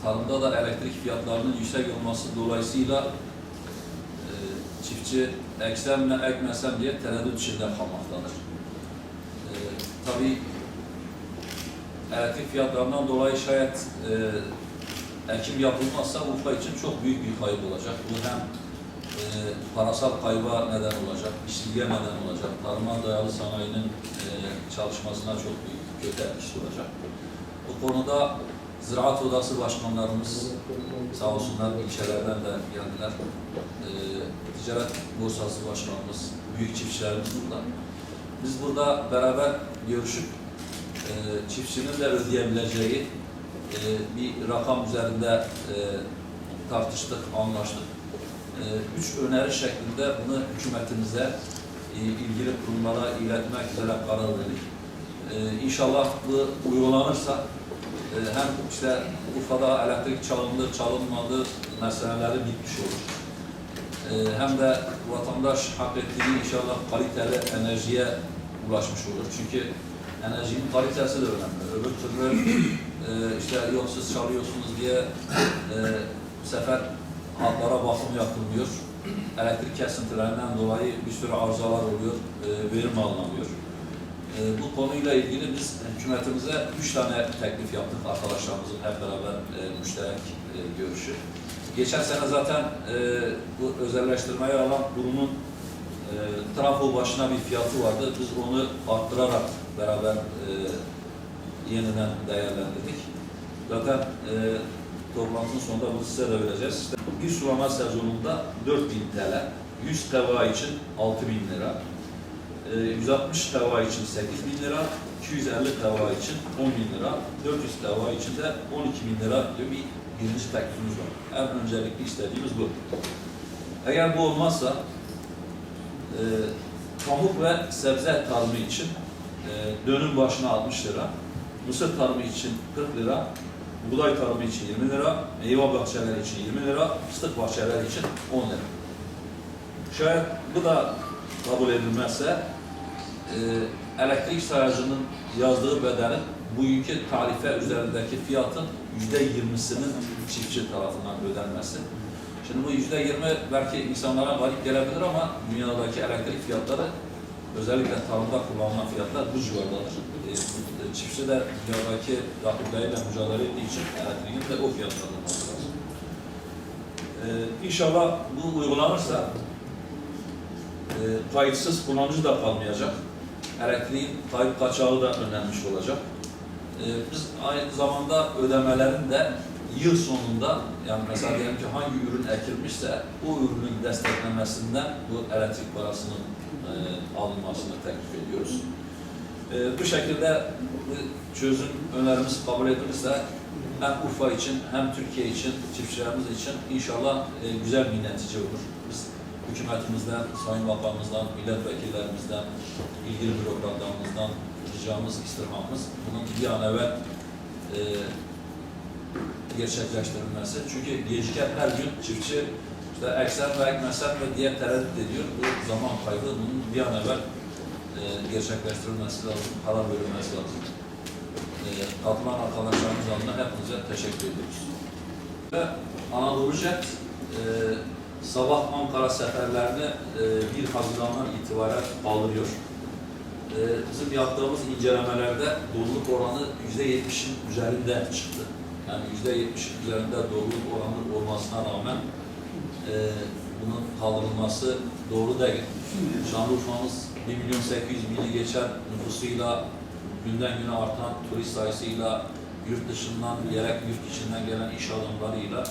tarımda da elektrik fiyatlarının yüksek olması dolayısıyla çiftçi eksem mi ekmesem diye tereddüt içinde kalmaktadır. Tabii elektrik fiyatlarından dolayı şayet ekim yapılmazsa Urfa için çok büyük bir kayıp olacak. Bu hem parasal kayba neden olacak, işsizliğe neden olacak, tarıma dayalı sanayinin çalışmasına çok büyük kötü etkisi olacak. Bu konuda Ziraat Odası başkanlarımız sağ olsunlar ilçelerden de geldiler. Ticaret Borsası başkanımız, büyük çiftçilerimiz burada. Biz burada beraber görüşüp çiftçinin de ödeyebileceği bir rakam üzerinde tartıştık, anlaştık. 3 öneri şeklinde bunu hükümetimize, ilgili kurumlara iletmek üzere karar verdik. İnşallah bu uygulanırsa hem işte Urfa'da elektrik çalındı, çalınmadı meseleleri bitmiş olur. Hem de vatandaş hak ettiği inşallah kaliteli enerjiye ulaşmış olur. Çünkü enerjinin kalitesi de önemli. Öbür türlü işte yok siz çalıyorsunuz diye bu sefer hatlara bakım yapılmıyor. Elektrik kesintilerinden dolayı bir sürü arızalar oluyor, verim alınamıyor. Bu konuyla ilgili biz hükümetimize 3 tane teklif yaptık arkadaşlarımızın hep beraber müşterek görüşü. Geçen sene zaten bu özelleştirmeyi alan kurumun trafo başına bir fiyatı vardı. Biz onu arttırarak beraber yeniden değerlendirdik. Zaten toplantının sonunda bunu size de vereceğiz. İşte bir sulama sezonunda 4.000 TL, 100 tava için 6.000 lira, 160 tava için 8.000 lira, 250 tava için 10.000 lira, 400 tava için de 12.000 lira diyor birinci teklifimiz var. En öncelikli istediğimiz bu. Eğer bu olmazsa pamuk ve sebze tarımı için dönüm başına 60 lira, mısır tarımı için 40 lira, buğday tarımı için 20 lira, meyve bahçeleri için 20 lira, fıstık bahçeleri için 10 lira. Şayet bu da kabul edilmezse elektrik sayacının yazdığı bedelin bugünkü tarife üzerindeki fiyatın %20'sinin çiftçi tarafından ödenmesi. Şimdi bu %20 belki insanlara garip gelebilir ama dünyadaki elektrik fiyatları özellikle tarımda kullanılan fiyatlar bu civardadır. Çiftçi de dünyadaki rakipleriyle mücadele ettiği için elektriğin de o fiyatlardan olması lazım. İnşallah bu uygulanırsa kayıtsız kullanıcı da kalmayacak. Elektriğin kayıp kaçağı da önlenmiş olacak. Biz aynı zamanda ödemelerin de yıl sonunda, yani mesela diyelim ki hangi ürün ekilmişse o ürünün desteklenmesinden bu elektrik parasının alınmasını teklif ediyoruz. Bu şekilde çözüm önerimiz kabul edilirse hem Urfa için hem Türkiye için, çiftçilerimiz için inşallah güzel bir netice olur. Biz hükümetimizden, Sayın Bakanımızdan, milletvekillerimizden, ilgili bürokratlarımızdan ricamız, istirhamımız bunun bir an evvel gerçekleştirilmesi. Çünkü geciken her gün çiftçi işte eksen ve ekmesen ve diye tereddüt ediyor. Bu zaman kaybı, bunun bir an evvel gerçekleştirilmesi lazım, karar verilmesi lazım. Katılan arkadaşlarımız adına hepinize teşekkür ediyoruz. Ve Anadolu Jet sabah Ankara seferlerini 1 Haziran'dan itibaren kaldırıyor. Bizim yaptığımız incelemelerde doluluk oranı %70'in üzerinde çıktı. Yani %70'in üzerinde doluluk oranı olmasına rağmen bunun kaldırılması doğru değil. Şanlıurfa'mız 1.800.000'i geçen nüfusuyla, günden güne artan turist sayısıyla, yurt dışından gerek yurt içinden gelen iş adamlarıyla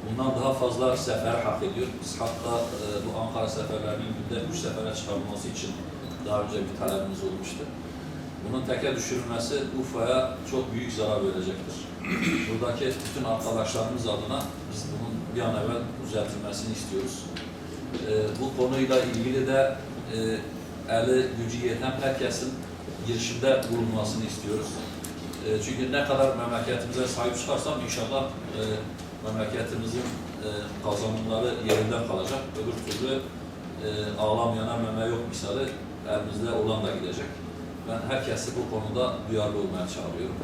bundan daha fazla sefer hak ediyor. Biz hatta bu Ankara seferlerinin günde 3 sefere çıkarılması için daha önce bir talebimiz olmuştu. Bunun teke düşürülmesi Urfa'ya çok büyük zarar verecektir. Buradaki bütün arkadaşlarımız adına biz bunun bir an evvel düzeltilmesini istiyoruz. Bu konuyla ilgili de eli gücü yeten herkesin girişimde bulunmasını istiyoruz. Çünkü ne kadar memleketimize sahip çıkarsam inşallah memleketimizin kazanımları yerinden kalacak. Öbür türlü ağlamayana meme yok misali elimizde olan da gidecek. Ben herkesi bu konuda duyarlı olmaya çağırıyorum.